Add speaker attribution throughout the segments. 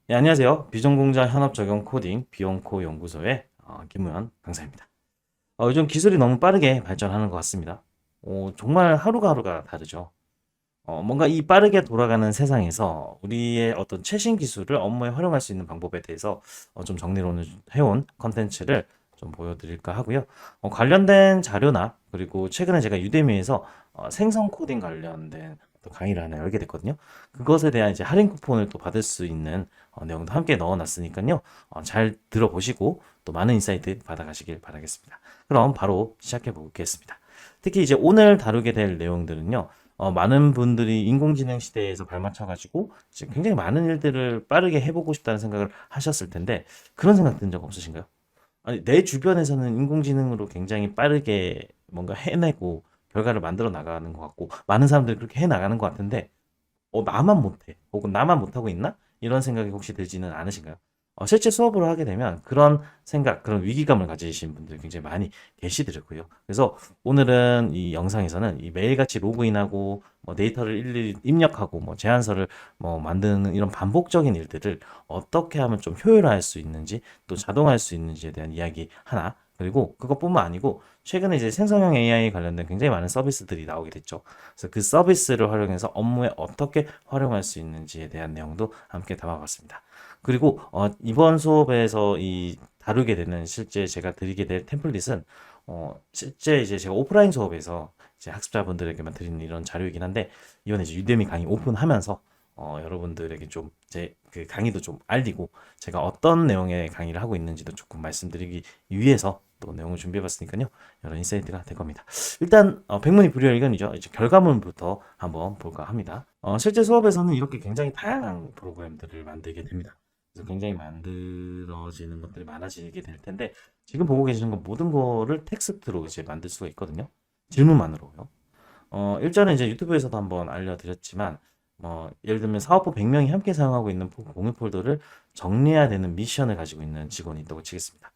Speaker 1: 네, 안녕하세요. 비전공자 현업 적용 코딩 비용코 연구소의 김우현 강사입니다. 요즘 기술이 너무 빠르게 발전하는 것 같습니다. 정말 하루가 하루가 다르죠. 뭔가 이 빠르게 돌아가는 세상에서 우리의 어떤 최신 기술을 업무에 활용할 수 있는 방법에 대해서 좀 정리를 오늘 해온 컨텐츠를 좀 보여드릴까 하고요. 관련된 자료나 그리고 최근에 제가 유대미에서 생성 코딩 관련된 또 강의를 하나 열게 됐거든요. 그것에 대한 이제 할인 쿠폰을 또 받을 수 있는 내용도 함께 넣어놨으니까요. 잘 들어보시고 또 많은 인사이트 받아가시길 바라겠습니다. 그럼 바로 시작해 보겠습니다. 특히 이제 오늘 다루게 될 내용들은요. 많은 분들이 인공지능 시대에서 발맞춰가지고 지금 굉장히 많은 일들을 빠르게 해보고 싶다는 생각을 하셨을 텐데 그런 생각 든 적 없으신가요? 아니, 내 주변에서는 인공지능으로 굉장히 빠르게 뭔가 해내고 결과를 만들어 나가는 것 같고 많은 사람들이 그렇게 해 나가는 것 같은데 나만 못해 혹은 나만 못하고 있나? 이런 생각이 혹시 들지는 않으신가요? 실제 수업을 하게 되면 그런 생각, 그런 위기감을 가지신 분들이 굉장히 많이 계시더라고요. 그래서 오늘은 이 영상에서는 이 매일같이 로그인하고 뭐 데이터를 일일이 입력하고 뭐 제안서를 뭐 만드는 이런 반복적인 일들을 어떻게 하면 좀 효율화할 수 있는지 또 자동화할 수 있는지에 대한 이야기 하나, 그리고 그것뿐만 아니고 최근에 이제 생성형 AI 관련된 굉장히 많은 서비스들이 나오게 됐죠. 그래서 그 서비스를 활용해서 업무에 어떻게 활용할 수 있는지에 대한 내용도 함께 담아봤습니다. 그리고 이번 수업에서 이 다루게 되는 실제 제가 드리게 될 템플릿은 실제 이제 제가 오프라인 수업에서 이제 학습자분들에게만 드리는 이런 자료이긴 한데 이번에 이제 유대미 강의 오픈하면서 여러분들에게 좀 제 그 강의도 좀 알리고 제가 어떤 내용의 강의를 하고 있는지도 조금 말씀드리기 위해서 또 내용을 준비해봤으니까요. 여러 인사이트가 될 겁니다. 일단 백문이 불여일견이죠. 이제 결과물부터 한번 볼까 합니다. 실제 수업에서는 이렇게 굉장히 다양한 프로그램들을 만들게 됩니다. 그래서 굉장히 만들어지는 것들이 많아지게 될 텐데 지금 보고 계시는 건 모든 거를 텍스트로 이제 만들 수가 있거든요. 질문만으로요. 일전에 이제 유튜브에서도 한번 알려드렸지만 예를 들면 사업부 100명이 함께 사용하고 있는 공유 폴더를 정리해야 되는 미션을 가지고 있는 직원이 있다고 치겠습니다.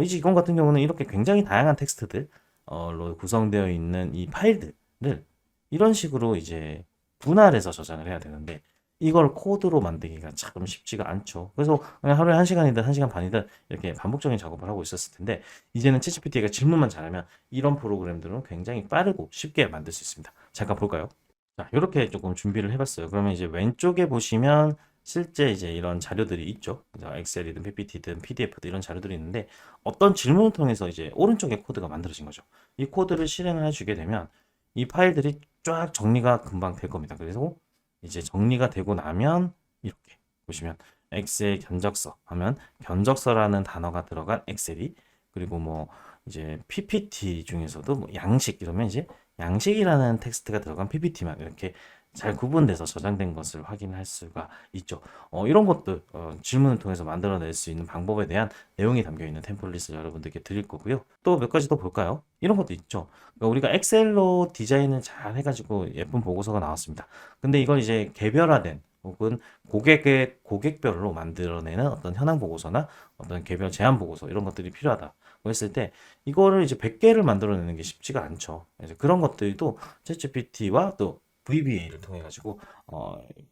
Speaker 1: 이 직원 같은 경우는 이렇게 굉장히 다양한 텍스트들로 구성되어 있는 이 파일들을 이런 식으로 이제 분할해서 저장을 해야 되는데 이걸 코드로 만들기가 참 쉽지가 않죠. 그래서 그냥 하루에 1시간이든 1시간 반이든 이렇게 반복적인 작업을 하고 있었을 텐데 이제는 챗GPT가 질문만 잘하면 이런 프로그램들은 굉장히 빠르고 쉽게 만들 수 있습니다. 잠깐 볼까요? 자, 이렇게 조금 준비를 해봤어요. 그러면 이제 왼쪽에 보시면 실제 이제 이런 자료들이 있죠. 엑셀이든 PPT든 PDF든 이런 자료들이 있는데 어떤 질문을 통해서 이제 오른쪽에 코드가 만들어진 거죠. 이 코드를 실행을 해주게 되면 이 파일들이 쫙 정리가 금방 될 겁니다. 그래서 이제 정리가 되고 나면 이렇게 보시면 엑셀 견적서 하면 견적서라는 단어가 들어간 엑셀이 그리고 뭐 이제 PPT 중에서도 뭐 양식 이러면 이제 양식이라는 텍스트가 들어간 PPT만 이렇게 잘 구분돼서 저장된 것을 확인할 수가 있죠. 이런 것들 질문을 통해서 만들어낼 수 있는 방법에 대한 내용이 담겨 있는 템플릿을 여러분들께 드릴 거고요. 또 몇 가지 더 볼까요? 이런 것도 있죠. 그러니까 우리가 엑셀로 디자인을 잘 해가지고 예쁜 보고서가 나왔습니다. 근데 이걸 이제 개별화된 혹은 고객별로 만들어내는 어떤 현황 보고서나 어떤 개별 제안 보고서 이런 것들이 필요하다. 했을 때 이거를 이제 100개를 만들어내는 게 쉽지가 않죠. 그래서 그런 것들도 챗GPT와 또 VBA를 통해 가지고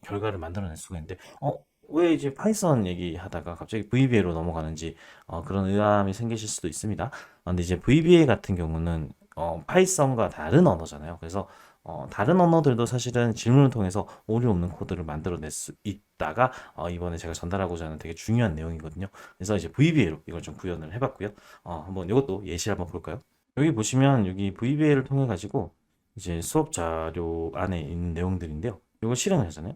Speaker 1: 결과를 만들어낼 수가 있는데 왜 이제 파이썬 얘기하다가 갑자기 VBA로 넘어가는지 그런 의아함이 생기실 수도 있습니다. 근데 이제 VBA 같은 경우는 파이썬과 다른 언어잖아요. 그래서 다른 언어들도 사실은 질문을 통해서 오류 없는 코드를 만들어낼 수 있다가 이번에 제가 전달하고자 하는 되게 중요한 내용이거든요. 그래서 이제 VBA로 이걸 좀 구현을 해봤고요. 한번 이것도 예시를 한번 볼까요? 여기 보시면 여기 VBA를 통해 가지고 이제 수업 자료 안에 있는 내용들인데요. 이걸 실행을 하잖아요.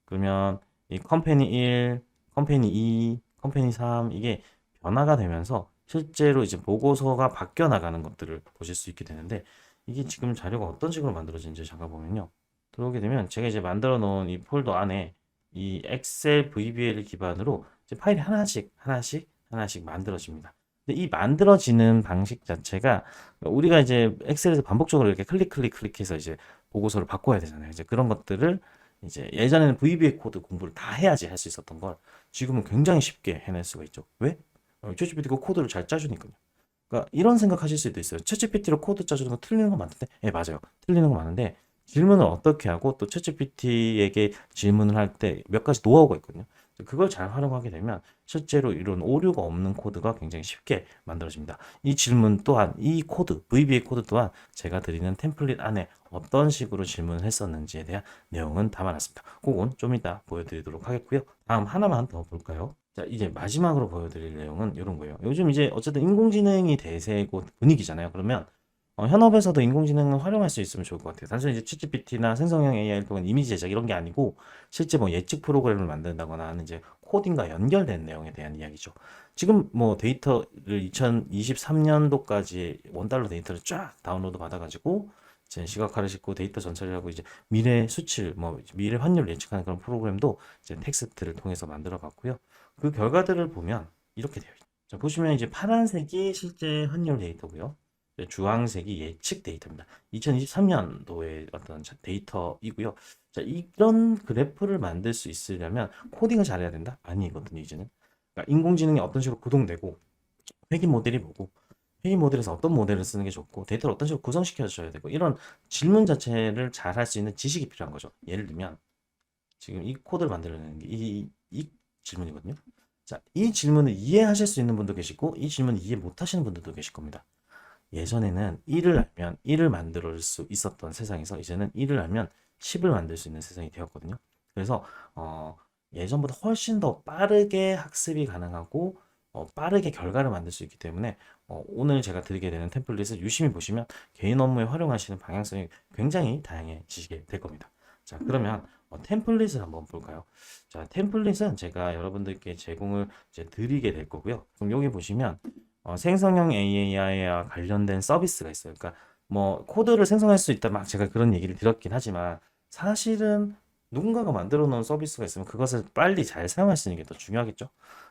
Speaker 1: 그러면 이 컴퍼니 1, 컴퍼니 2, 컴퍼니 3 이게 변화가 되면서 실제로 이제 보고서가 바뀌어 나가는 것들을 보실 수 있게 되는데 이게 지금 자료가 어떤 식으로 만들어진지 잠깐 보면요. 들어오게 되면 제가 이제 만들어 놓은 이 폴더 안에 이 엑셀 VBA를 기반으로 이제 파일이 하나씩 만들어집니다. 근데 이 만들어지는 방식 자체가 우리가 이제 엑셀에서 반복적으로 이렇게 클릭해서 이제 보고서를 바꿔야 되잖아요. 이제 그런 것들을 이제 예전에는 VBA 코드 공부를 다 해야지 할 수 있었던 걸 지금은 굉장히 쉽게 해낼 수가 있죠. 왜? 챗GPT가 코드를 잘 짜주니까요. 그러니까 이런 생각하실 수도 있어요. 챗GPT로 코드 짜주는 거 틀리는 거 맞는데? 예, 맞아요. 틀리는 거 많은데 질문을 어떻게 하고 또 챗GPT에게 질문을 할 때 몇 가지 노하우가 있거든요. 그걸 잘 활용하게 되면 실제로 이런 오류가 없는 코드가 굉장히 쉽게 만들어집니다. 이 질문 또한 이 코드, VBA 코드 또한 제가 드리는 템플릿 안에 어떤 식으로 질문을 했었는지에 대한 내용은 담아놨습니다. 그건 좀 이따 보여드리도록 하겠고요. 다음 하나만 더 볼까요? 자, 이제 마지막으로 보여드릴 내용은 이런 거예요. 요즘 이제 어쨌든 인공지능이 대세고 분위기잖아요. 그러면 현업에서도 인공지능을 활용할 수 있으면 좋을 것 같아요. 단순히 이제 챗GPT나 생성형 AI 또는 이미지 제작 이런 게 아니고 실제 뭐 예측 프로그램을 만든다거나 하는 이제 코딩과 연결된 내용에 대한 이야기죠. 지금 뭐 데이터를 2023년도까지 원달러 데이터를 쫙 다운로드 받아가지고 이제 시각화를 싣고 데이터 전처리를 하고 이제 미래 수치를 뭐 미래 환율을 예측하는 그런 프로그램도 이제 텍스트를 통해서 만들어 봤고요. 그 결과들을 보면 이렇게 되어 있죠. 자, 보시면 이제 파란색이 실제 환율 데이터고요. 주황색이 예측 데이터입니다. 2023년도의 어떤 데이터이고요. 자, 이런 그래프를 만들 수 있으려면 코딩을 잘해야 된다? 아니거든요, 이제는. 그러니까 인공지능이 어떤 식으로 구동되고, 회귀 모델이 뭐고, 회귀 모델에서 어떤 모델을 쓰는 게 좋고, 데이터를 어떤 식으로 구성시켜 줘야 되고, 이런 질문 자체를 잘 할 수 있는 지식이 필요한 거죠. 예를 들면, 지금 이 코드를 만들어내는 게 이 질문이거든요. 자, 이 질문을 이해하실 수 있는 분도 계시고, 이 질문을 이해 못 하시는 분들도 계실 겁니다. 예전에는 1을 알면 1을 만들 수 있었던 세상에서 이제는 1을 알면 10을 만들 수 있는 세상이 되었거든요. 그래서 예전보다 훨씬 더 빠르게 학습이 가능하고 빠르게 결과를 만들 수 있기 때문에 오늘 제가 드리게 되는 템플릿을 유심히 보시면 개인 업무에 활용하시는 방향성이 굉장히 다양해지게 될 겁니다. 자, 그러면 템플릿을 한번 볼까요? 자, 템플릿은 제가 여러분들께 제공을 이제 드리게 될 거고요. 그럼 여기 보시면 생성형 AI와 관련된 서비스가 있어요. 그러니까 뭐 코드를 생성할 수 있다 막 제가 그런 얘기를 드렸긴 하지만 사실은 누군가가 만들어 놓은 서비스가 있으면 그것을 빨리 잘 사용할 수 있는 게 더 중요하겠죠.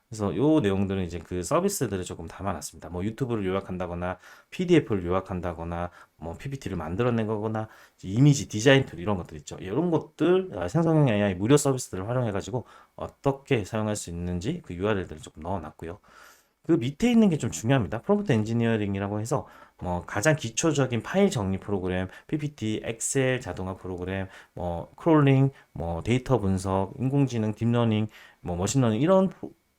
Speaker 1: 그래서 요 내용들은 이제 그 서비스들을 조금 담아놨습니다. 뭐 유튜브를 요약한다거나 PDF를 요약한다거나 뭐 PPT를 만들어낸 거거나 이미지 디자인 툴 이런 것들 있죠. 이런 것들 생성형 AI 무료 서비스들을 활용해가지고 어떻게 사용할 수 있는지 그 URL들을 조금 넣어놨고요. 그 밑에 있는 게 좀 중요합니다. 프롬프트 엔지니어링이라고 해서 뭐 가장 기초적인 파일 정리 프로그램, PPT, 엑셀 자동화 프로그램, 뭐 크롤링, 뭐 데이터 분석, 인공지능, 딥러닝, 뭐 머신러닝 이런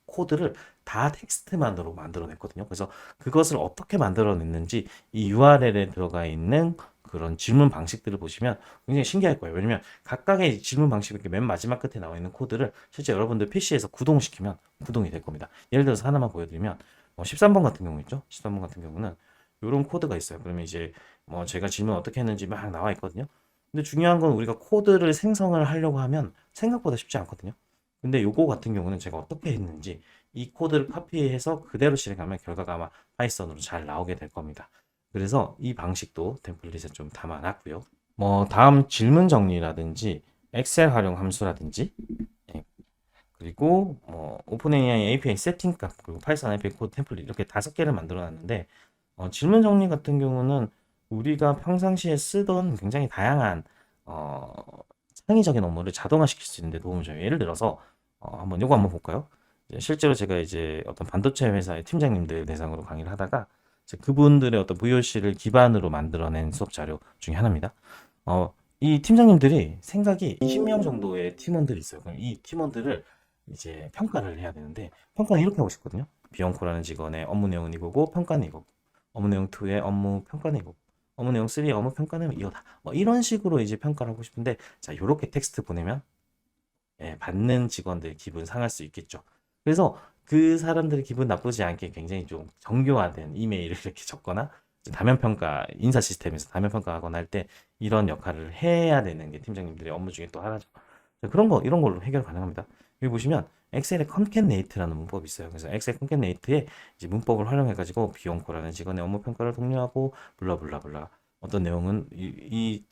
Speaker 1: 코드를 다 텍스트만으로 만들어냈거든요. 그래서 그것을 어떻게 만들어냈는지 이 URL에 들어가 있는 그런 질문 방식들을 보시면 굉장히 신기할 거예요. 왜냐면 각각의 질문 방식이 이렇게 맨 마지막 끝에 나와 있는 코드를 실제 여러분들 PC에서 구동시키면 구동이 될 겁니다. 예를 들어서 하나만 보여드리면 13번 같은 경우 있죠. 13번 같은 경우는 이런 코드가 있어요. 그러면 이제 뭐 제가 질문 어떻게 했는지 막 나와 있거든요. 근데 중요한 건 우리가 코드를 생성을 하려고 하면 생각보다 쉽지 않거든요. 근데 요거 같은 경우는 제가 어떻게 했는지 이 코드를 카피해서 그대로 실행하면 결과가 아마 파이썬으로 잘 나오게 될 겁니다. 그래서 이 방식도 템플릿에 좀 담아놨고요. 뭐 다음 질문 정리라든지 엑셀 활용 함수라든지 예, 그리고 오픈 AI API 세팅값 그리고 파이썬 API 코드 템플릿 이렇게 5개를 만들어 놨는데 질문 정리 같은 경우는 우리가 평상시에 쓰던 굉장히 다양한 어, 창의적인 업무를 자동화시킬 수 있는 데 도움을 줘요. 예를 들어서 한번 요거 한번 볼까요? 실제로 제가 이제 어떤 반도체 회사의 팀장님들 대상으로 강의를 하다가 이제 그분들의 어떤 VOC를 기반으로 만들어낸 수업 자료 중에 하나입니다. 이 팀장님들이 생각이 20명 정도의 팀원들이 있어요. 그럼 이 팀원들을 이제 평가를 해야 되는데 평가는 이렇게 하고 싶거든요. 비영코라는 직원의 업무 내용은 이거고 평가는 이거고 업무 내용 2의 업무 평가는 이거고 업무 내용 3의 업무 평가는 이거다. 뭐 이런 식으로 이제 평가를 하고 싶은데 자, 요렇게 텍스트 보내면 받는 직원들 기분 상할 수 있겠죠. 그래서 그 사람들이 기분 나쁘지 않게 굉장히 좀 정교화된 이메일을 이렇게 적거나 다면 평가 인사 시스템에서 다면 평가하거나 할 때 이런 역할을 해야 되는 게 팀장님들의 업무 중에 또 하나죠. 그런 거 이런 걸로 해결 가능합니다. 여기 보시면 엑셀에 컨캣네이트라는 문법이 있어요. 그래서 엑셀 컨캣네이트에 이제 문법을 활용해 가지고 비용코라는 직원의 업무 평가를 독려하고 블라블라블라 어떤 내용은 이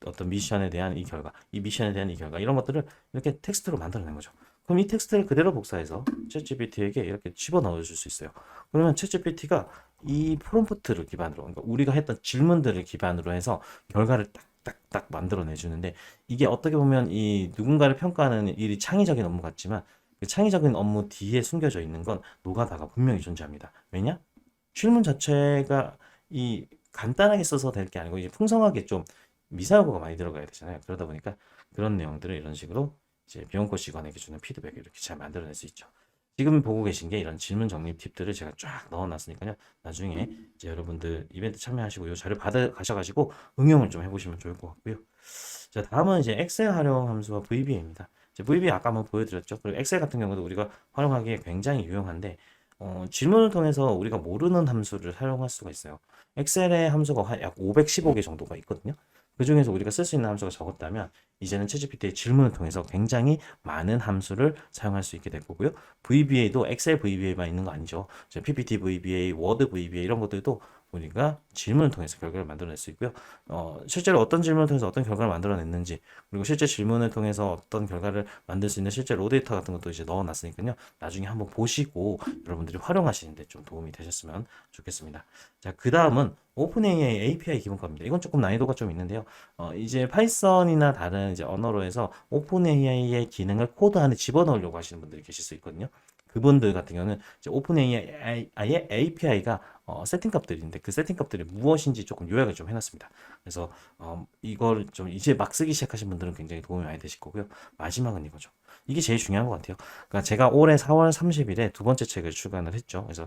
Speaker 1: 어떤 미션에 대한 이 결과, 이 미션에 대한 이 결과 이런 것들을 이렇게 텍스트로 만들어낸 거죠. 그럼 이 텍스트를 그대로 복사해서 챗GPT에게 이렇게 집어넣어 줄 수 있어요. 그러면 챗GPT가 이 프롬프트를 기반으로, 그러니까 우리가 했던 질문들을 기반으로 해서 결과를 딱딱딱 만들어내 주는데 이게 어떻게 보면 이 누군가를 평가하는 일이 창의적인 업무 같지만 그 창의적인 업무 뒤에 숨겨져 있는 건 노가다가 분명히 존재합니다. 왜냐? 질문 자체가 이 간단하게 써서 될 게 아니고 이제 풍성하게 좀 미사여구가 많이 들어가야 되잖아요. 그러다 보니까 그런 내용들을 이런 식으로 이제 비용코 직원에게 주는 피드백을 이렇게 잘 만들어낼 수 있죠. 지금 보고 계신 게 이런 질문 정립 팁들을 제가 쫙 넣어놨으니까요. 나중에 이제 여러분들 이벤트 참여하시고 이 자료 받아 가셔가지고 응용을 좀 해보시면 좋을 것 같고요. 자, 다음은 이제 엑셀 활용 함수와 VBA입니다. 이제 VBA 아까 한번 보여드렸죠. 그리고 엑셀 같은 경우도 우리가 활용하기에 굉장히 유용한데 질문을 통해서 우리가 모르는 함수를 사용할 수가 있어요. 엑셀의 함수가 약 515개 정도가 있거든요. 그 중에서 우리가 쓸 수 있는 함수가 적었다면 이제는 챗GPT의 질문을 통해서 굉장히 많은 함수를 사용할 수 있게 될 거고요. VBA도 엑셀 VBA만 있는 거 아니죠. PPT VBA, 워드 VBA 이런 것들도 우리가 질문을 통해서 결과를 만들어낼 수 있고요. 실제로 어떤 질문을 통해서 어떤 결과를 만들어냈는지, 그리고 실제 질문을 통해서 어떤 결과를 만들 수 있는 실제 로데이터 같은 것도 이제 넣어놨으니까요. 나중에 한번 보시고 여러분들이 활용하시는데 좀 도움이 되셨으면 좋겠습니다. 자, 그 다음은 오픈AI API 기본값입니다. 이건 조금 난이도가 좀 있는데요. 이제 파이썬이나 다른 이제 언어로 해서 오픈AI의 기능을 코드 안에 집어넣으려고 하시는 분들이 계실 수 있거든요. 그분들 같은 경우는 이제 오픈AI의 API가 세팅 값들인데 그 세팅 값들이 무엇인지 조금 요약을 좀 해놨습니다. 그래서 이걸 좀 이제 막 쓰기 시작하신 분들은 굉장히 도움이 많이 되실 거고요. 마지막은 이거죠. 이게 제일 중요한 것 같아요. 그러니까 제가 올해 4월 30일에 두 번째 책을 출간을 했죠. 그래서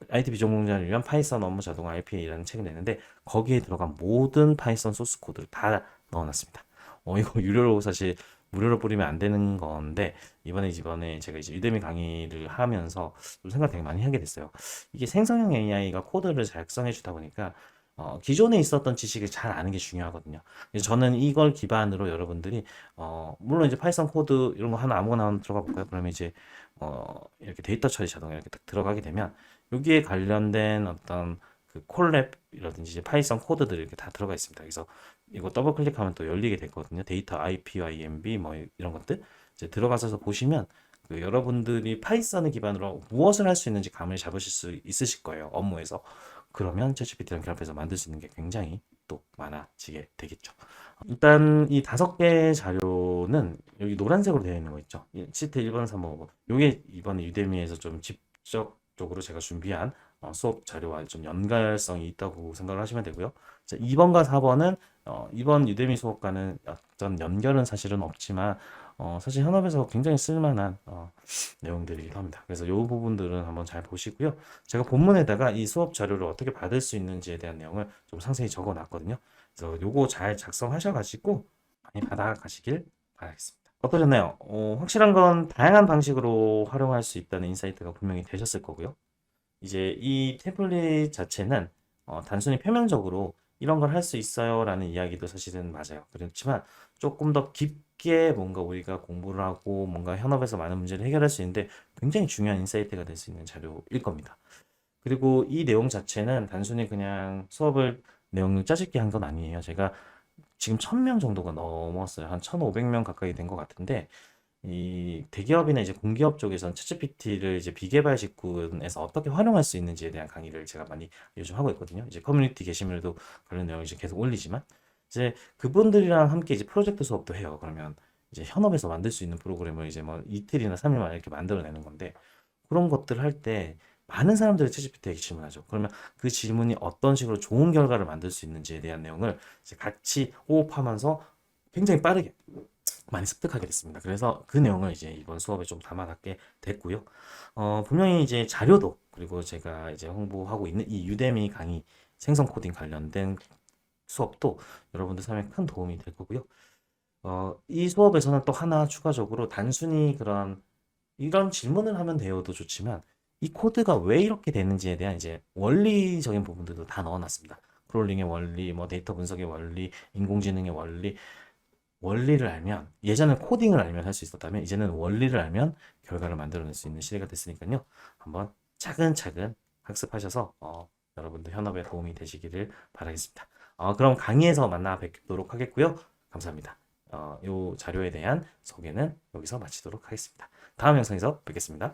Speaker 1: IT 비전공자를 위한 파이썬 업무 자동화 RPA라는 책을 냈는데 거기에 들어간 모든 파이썬 소스 코드를 다 넣어놨습니다. 이거 유료로 사실 무료로 뿌리면 안 되는 건데 이번에 제가 이제 유대미 강의를 하면서 좀 생각 되게 많이 하게 됐어요. 이게 생성형 AI가 코드를 작성해 주다 보니까 기존에 있었던 지식을 잘 아는 게 중요하거든요. 그래서 저는 이걸 기반으로 여러분들이 물론 이제 파이썬 코드 이런 거 하나 아무거나 한번 들어가 볼까요? 그러면 이제 이렇게 데이터 처리 자동화 이렇게 딱 들어가게 되면 여기에 관련된 어떤 그 콜랩이라든지 이제 파이썬 코드들이 이렇게 다 들어가 있습니다. 그래서 이거 더블 클릭하면 또 열리게 되거든요. 데이터 IPYMB 뭐 이런 것들 이제 들어가서 보시면 그 여러분들이 파이썬을 기반으로 무엇을 할 수 있는지 감을 잡으실 수 있으실 거예요. 업무에서. 그러면 챗GPT랑 결합해서 만들 수 있는 게 굉장히 또 많아지게 되겠죠. 일단 이 5개 자료는 여기 노란색으로 되어 있는 거 있죠. 시트 1번, 3번, 5번. 요게 이번에 유대미에서 좀 직접적으로 제가 준비한 수업 자료와 좀 연관성이 있다고 생각을 하시면 되고요. 자, 2번과 4번은 이번 유대미 수업과는 어떤 연결은 사실은 없지만 사실 현업에서 굉장히 쓸만한 내용들이기도 합니다. 그래서 이 부분들은 한번 잘 보시고요. 제가 본문에다가 이 수업 자료를 어떻게 받을 수 있는지에 대한 내용을 좀 상세히 적어 놨거든요. 그래서 요거 잘 작성하셔가지고 많이 받아가시길 바라겠습니다. 어떠셨나요? 확실한 건 다양한 방식으로 활용할 수 있다는 인사이트가 분명히 되셨을 거고요. 이제 이 태블릿 자체는 단순히 표면적으로 이런 걸 할 수 있어요 라는 이야기도 사실은 맞아요. 그렇지만 조금 더 깊게 뭔가 우리가 공부를 하고 뭔가 현업에서 많은 문제를 해결할 수 있는데 굉장히 중요한 인사이트가 될 수 있는 자료일 겁니다. 그리고 이 내용 자체는 단순히 그냥 수업을 내용을 짜집게 한 건 아니에요. 제가 지금 1000명 정도가 넘었어요. 한 1500명 가까이 된 것 같은데 이 대기업이나 이제 공기업 쪽에서는 챗GPT를 이제 비개발 직군에서 어떻게 활용할 수 있는지에 대한 강의를 제가 많이 요즘 하고 있거든요. 이제 커뮤니티 게시물도 그런 내용을 이제 계속 올리지만 이제 그분들이랑 함께 이제 프로젝트 수업도 해요. 그러면 이제 현업에서 만들 수 있는 프로그램을 이제 뭐 이틀이나 3일 만에 이렇게 만들어내는 건데 그런 것들 할 때 많은 사람들이 챗GPT에게 질문하죠. 그러면 그 질문이 어떤 식으로 좋은 결과를 만들 수 있는지에 대한 내용을 이제 같이 호흡하면서 굉장히 빠르게 많이 습득하게 됐습니다. 그래서 그 내용을 이제 이번 수업에 좀 담아갖게 됐고요. 분명히 이제 자료도 그리고 제가 이제 홍보하고 있는 이 유대미 강의 생성 코딩 관련된 수업도 여러분들 삶에 큰 도움이 될 거고요. 이 수업에서는 또 하나 추가적으로 단순히 이런 질문을 하면 돼요도 좋지만 이 코드가 왜 이렇게 되는지에 대한 이제 원리적인 부분들도 다 넣어놨습니다. 크롤링의 원리, 뭐 데이터 분석의 원리, 인공지능의 원리, 원리를 알면 예전에 코딩을 알면 할 수 있었다면 이제는 원리를 알면 결과를 만들어낼 수 있는 시대가 됐으니까요. 한번 차근차근 학습하셔서 여러분들 현업에 도움이 되시기를 바라겠습니다. 그럼 강의에서 만나 뵙도록 하겠고요. 감사합니다. 이 자료에 대한 소개는 여기서 마치도록 하겠습니다. 다음 영상에서 뵙겠습니다.